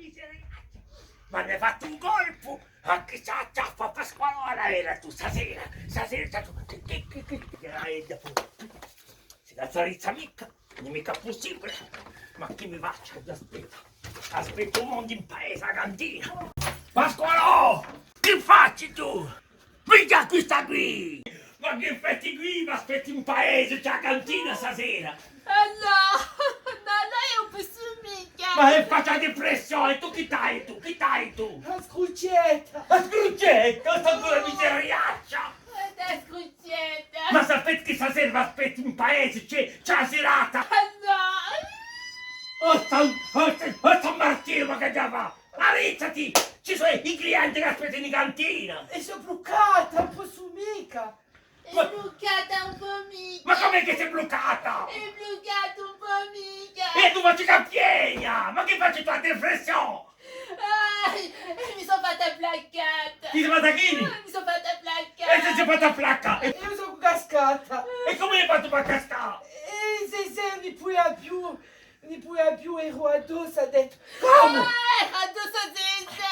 miseria. Ma ne hai fatto un colpo! Anche ciao, fa Pasqualola era tu, stasera tu. Se la zarizza mica, non è mica possibile. Ma che mi faccio? Aspetto un mondo in paese, a cantina. Pasqualo! Che facci tu? Mica qui sta qui! Ma che fai qui? Ma aspetti in paese, c'è la cantina stasera! No, lei è un po' mica. Ma che faccia depressione? Tu chi dai tu? La scruccetta! La scruccetta? Sta ancora miseriaccia! La scruccetta. Ma sapete che stasera mi aspetti in paese? C'è la serata! No. Sta martino, ma che già va! Arrezzati! Ci sono i clienti che aspettano in cantina! E sono bloccata, un po' su mica! È bloccata un po' mica. Ma com'è che sei bloccata? È bloccato un po' mica. E tu facci campiegna! Ma che faccio tua depressione? Mi sono fatta placcata. Ti sei fatta chi? Mi sono fatta E placcata. ti sei fatta placca! E io sono cascata! E come hai fatto per cascare? E se ne puia più, ero addosso, ha detto... Come? Addosso senza.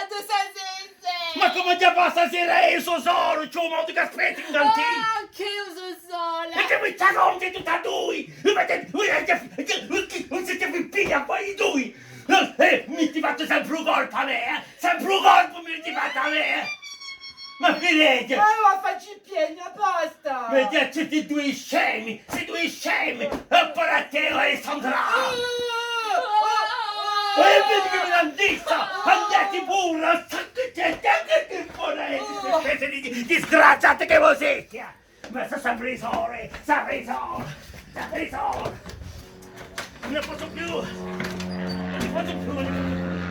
Addosso senza. Ma come ti fa stasera io sono solo? C'ho un modo che aspetta in cantina! Che io sono sola. E che mi sta conti tutta lui? Non siete pippini a voi due! Mi ti faccio sempre un colpo a me, eh? Sempre un colpo mi ti fate a me, eh? Ma vedete? Ma io faccio il piegna, basta! Vedete questi due scemi! E poi a te Alessandra! E vedi che mi l'andissa! Andate pure! Che spese di disgraziate che voi siete! Ma sto sempre risore! Non ne posso più! Non ne posso più!